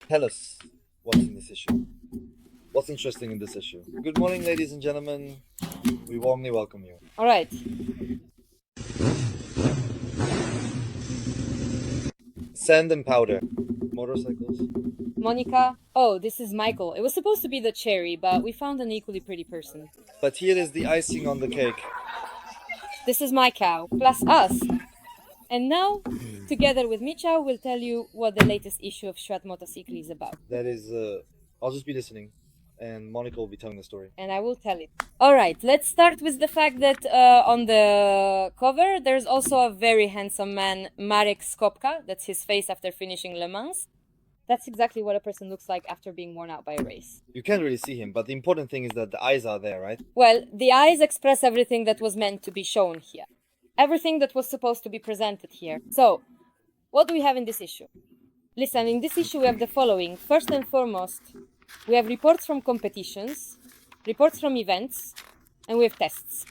Tell us what's in this issue. What's interesting in this issue? Good morning, ladies and gentlemen. We warmly welcome you. All right. Sand and powder. Motorcycles. Monica. Oh, this is Michael. It was supposed to be the cherry, but we found an equally pretty person. But here is the icing on the cake. This is my cow, plus us. And now, together with Micha, we'll tell you what the latest issue of Świat Motocykli is about. That is, I'll just be listening, and Monica will be telling the story. And I will tell it. All right, let's start with the fact that on the cover, there's also a very handsome man, Marek Skopka. That's his face after finishing Le Mans. That's exactly what a person looks like after being worn out by a race. You can't really see him, but the important thing is that the eyes are there, right? Well, the eyes express everything that was meant to be shown here. Everything that was supposed to be presented here. So, what do we have in this issue? Listen, in this issue we have the following. First and foremost, we have reports from competitions, reports from events, and we have tests.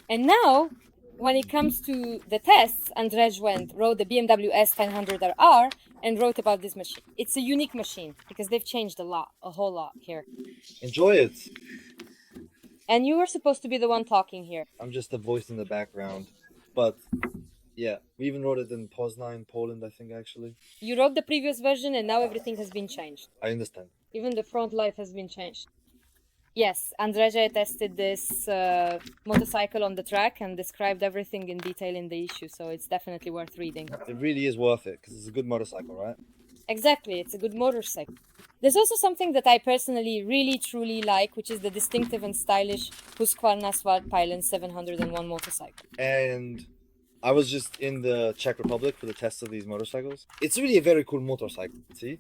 And now, when it comes to the tests, Andrzej wrote the BMW S1000RR and wrote about this machine. It's a unique machine because they've changed a whole lot here. Enjoy it. And you were supposed to be the one talking here. I'm just a voice in the background. But, yeah, we even wrote it in Poznan, Poland, I think, actually. You wrote the previous version and now everything has been changed. I understand. Even the front light has been changed. Yes, Andrzej tested this motorcycle on the track and described everything in detail in the issue, so it's definitely worth reading. It really is worth it, because it's a good motorcycle, right? Exactly, it's a good motorcycle. There's also something that I personally really truly like, which is the distinctive and stylish Husqvarna Svartpilen 701 motorcycle. And I was just in the Czech Republic for the test of these motorcycles. It's really a very cool motorcycle, see?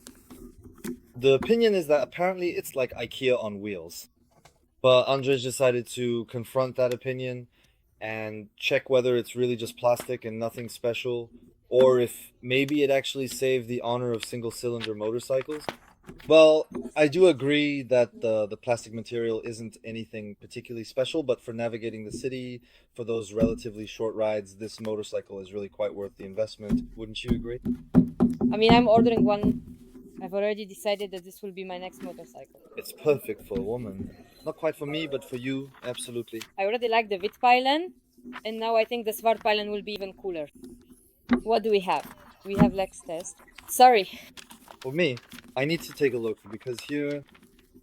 The opinion is that apparently it's like IKEA on wheels. But Andrzej decided to confront that opinion and check whether it's really just plastic and nothing special, or if maybe it actually saved the honor of single-cylinder motorcycles. Well, I do agree that the plastic material isn't anything particularly special, but for navigating the city, for those relatively short rides, this motorcycle is really quite worth the investment. Wouldn't you agree? I mean, I'm ordering one. I've already decided that this will be my next motorcycle. It's perfect for a woman. Not quite for me, but for you, absolutely. I already like the Vitpylen, and now I think the Svartpilen will be even cooler. What do we have? We have Lex test. Sorry. For me, I need to take a look, because here...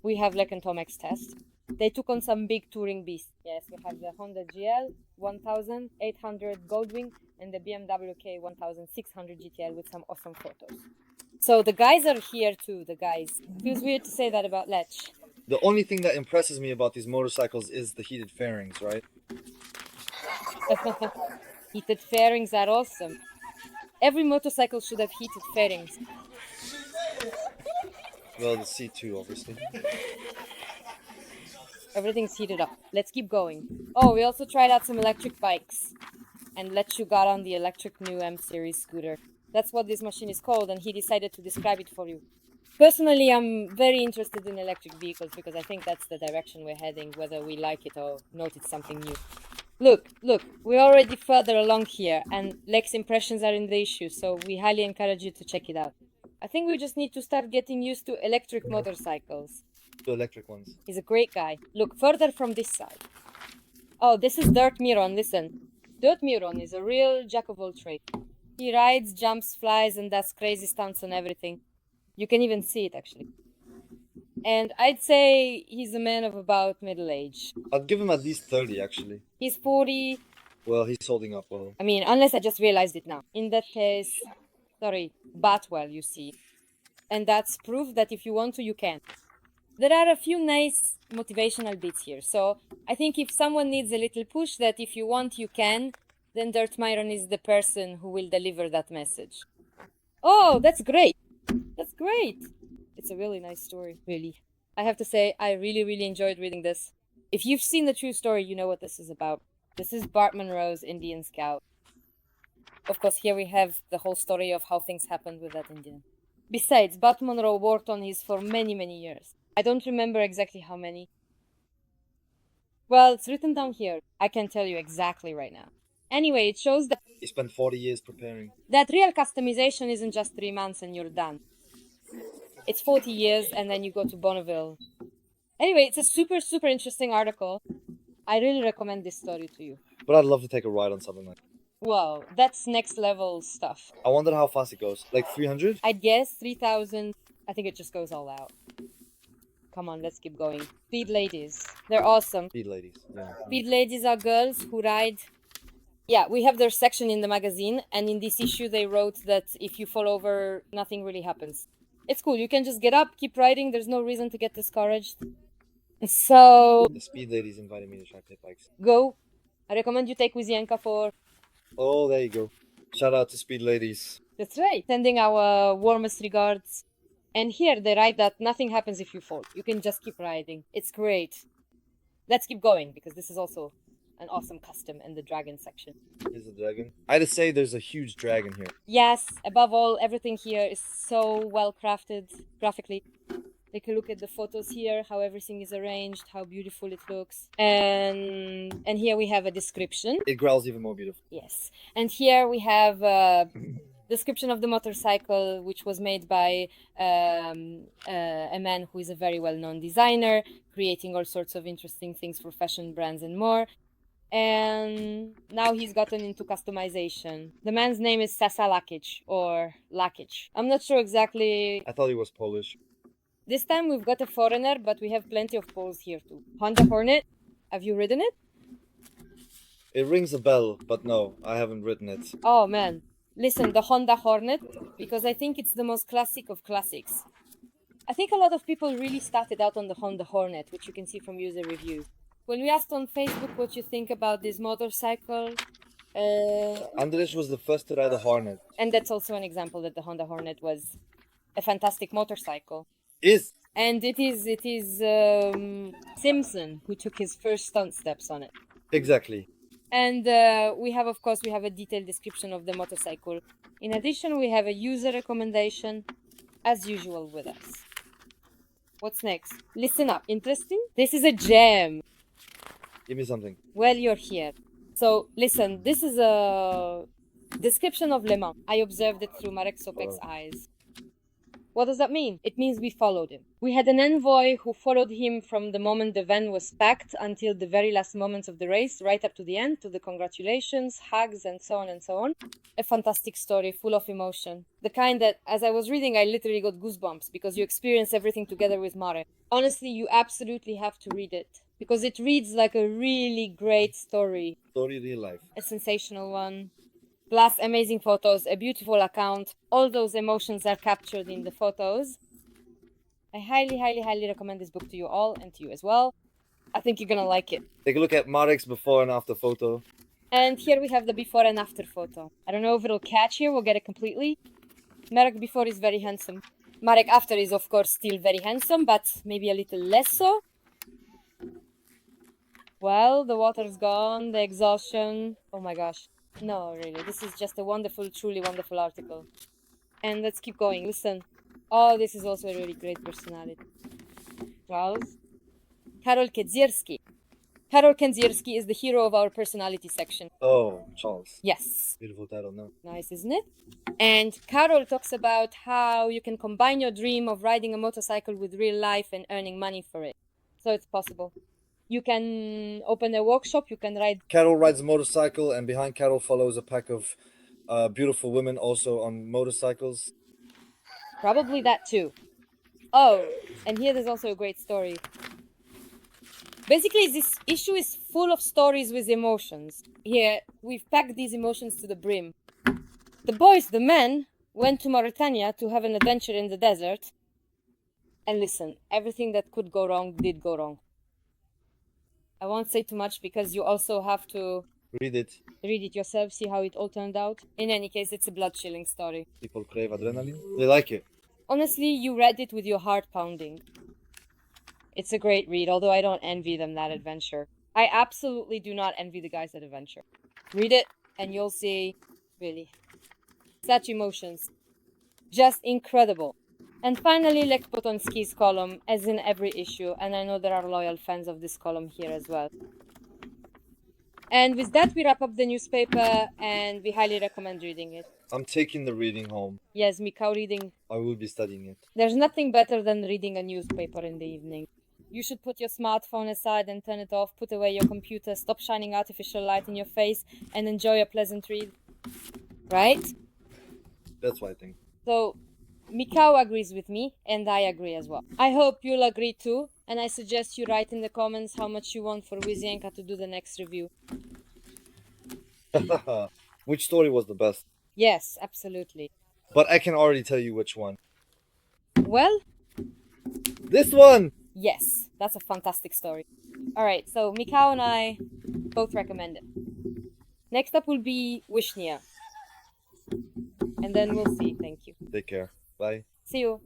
We have Lek and Tomek's test. They took on some big touring beasts. Yes, we have the Honda GL 1800 Goldwing and the BMW K 1600 GTL with some awesome photos. So the guys are here too, the guys. Feels weird to say that about Lech. The only thing that impresses me about these motorcycles is the heated fairings, right? Heated fairings are awesome. Every motorcycle should have heated fairings. Well, the C2, obviously. Everything's heated up. Let's keep going. Oh, we also tried out some electric bikes. And Lechu got on the electric new M series scooter. That's what this machine is called, and he decided to describe it for you. Personally, I'm very interested in electric vehicles because I think that's the direction we're heading, whether we like it or notice something new. Look, we're already further along here, and Lek's impressions are in the issue, so we highly encourage you to check it out. I think we just need to start getting used to electric motorcycles. The electric ones. He's a great guy. Look, further from this side. Oh, this is Dirt Miron, listen. Dirt Miron is a real jack of all trades. He rides, jumps, flies, and does crazy stunts on everything. You can even see it, actually. And I'd say he's a man of about middle age. I'd give him at least 30, actually. He's 40. Well, he's holding up well. I mean, unless I just realized it now. In that case, sorry, but well, you see. And that's proof that if you want to, you can. There are a few nice motivational bits here. So I think if someone needs a little push that if you want, you can, then Dirt Myron is the person who will deliver that message. Oh, that's great. That's great. It's a really nice story, really. I have to say, I really enjoyed reading this. If you've seen the true story, you know what this is about. This is Bart Monroe's Indian Scout. Of course, here we have the whole story of how things happened with that Indian. Besides, Bart Monroe worked on his for many years. I don't remember exactly how many. Well, it's written down here. I can tell you exactly right now. Anyway, it shows that He spent 40 years preparing. real customization isn't just 3 months and you're done. It's 40 years, and then you go to Bonneville. Anyway, it's a super, super interesting article. I really recommend this story to you. But I'd love to take a ride on something like that. Wow, that's next level stuff. I wonder how fast it goes. Like 300? I'd guess 3,000. I think it just goes all out. Come on, let's keep going. Speed ladies. They're awesome. Speed ladies. Yeah. Speed ladies are girls who ride. Yeah, we have their section in the magazine, and in this issue they wrote that if you fall over, nothing really happens. It's cool. You can just get up, keep riding. There's no reason to get discouraged. So The speed ladies invited me to try pit bikes. go. I recommend you take Wizienka for. Oh, there you go. Shout out to speed ladies. That's right. Sending our warmest regards. And here they write that nothing happens if you fall. You can just keep riding. It's great. Let's keep going because this is also an awesome custom in the dragon section. Here's the dragon. I had to say there's a huge dragon here. Yes, above all, everything here is so well crafted graphically. Take a look at the photos here, how everything is arranged, how beautiful it looks. And here we have a description. It growls even more beautiful. Yes. And here we have a description of the motorcycle, which was made by a man who is a very well-known designer, creating all sorts of interesting things for fashion brands and more. And now he's gotten into customization. The man's name is Sasa Lakic, or Lakic. I'm not sure exactly. I thought he was Polish. This time we've got a foreigner, but we have plenty of Poles here too. Honda Hornet, have you ridden it? It rings a bell, but no, I haven't ridden it. Oh man, listen, the Honda Hornet, because I think it's the most classic of classics. I think a lot of people really started out on the Honda Hornet, which you can see from user reviews. When we asked on Facebook what you think about this motorcycle, Andrzej was the first to ride a Hornet. and that's also an example that the Honda Hornet was a fantastic motorcycle. And it is Simpson who took his first stunt steps on it. Exactly. And we have a detailed description of the motorcycle. In addition, we have a user recommendation, as usual with us. What's next? Listen up. Interesting? This is a gem. Give me something. Well, you're here. So, listen, this is a description of Le Mans. I observed it through Marek Sopek's eyes. What does that mean? It means we followed him. We had an envoy who followed him from the moment the van was packed until the very last moments of the race, right up to the end, to the congratulations, hugs, and so on and so on. A fantastic story, full of emotion. The kind that, as I was reading, I literally got goosebumps because you experience everything together with Marek. Honestly, you absolutely have to read it because it reads like a really great story. Story real life. A sensational one. Plus amazing photos, a beautiful account. All those emotions are captured in the photos. I highly, highly, highly recommend this book to you all and to you as well. I think you're gonna like it. Take a look at Marek's before and after photo. And here we have the before and after photo. I don't know if it'll catch here, we'll get it completely. Marek before is very handsome. Marek after is of course still very handsome, but maybe a little less so. Well, the water's gone, the exhaustion. Oh my gosh. No, really, this is just a wonderful, truly wonderful article. And let's keep going. Listen. Oh, this is also a really great personality. Charles. Karol Kędzierski. Karol Kędzierski is the hero of our personality section. Oh, Charles. Yes. Beautiful title, no? Nice, isn't it? And Karol talks about how you can combine your dream of riding a motorcycle with real life and earning money for it. So it's possible. You can open a workshop, you can ride. Carol rides a motorcycle, and behind Carol follows a pack of beautiful women also on motorcycles. Probably that too. Oh, and here there's also a great story. Basically, this issue is full of stories with emotions. Here, we've packed these emotions to the brim. The boys, the men, went to Mauritania to have an adventure in the desert. And listen, everything that could go wrong did go wrong. I won't say too much because you also have to Read it. read it yourself, see how it all turned out. In any case, it's a blood-chilling story. People crave adrenaline. They like it. Honestly, you read it with your heart pounding. It's a great read, although I don't envy them that adventure. I absolutely do not envy the guys that adventure. Read it, and you'll see, really, such emotions. Just incredible. And finally, Lech Potonski's column, as in every issue, and I know there are loyal fans of this column here as well. And with that, we wrap up the newspaper, and we highly recommend reading it. I'm taking the reading home. Yes, Mikau reading. I will be studying it. There's nothing better than reading a newspaper in the evening. You should put your smartphone aside and turn it off, put away your computer, stop shining artificial light in your face, and enjoy a pleasant read. Right? That's what I think. So, Mikau agrees with me, and I agree as well. I hope you'll agree too, and I suggest you write in the comments how much you want for Wizienka to do the next review. Which story was the best? Yes, absolutely. But I can already tell you which one. Well, This one! yes, that's a fantastic story. Alright, so Mikau and I both recommend it. Next up will be Wishnia. And then we'll see. Thank you. Take care. Bye. See you.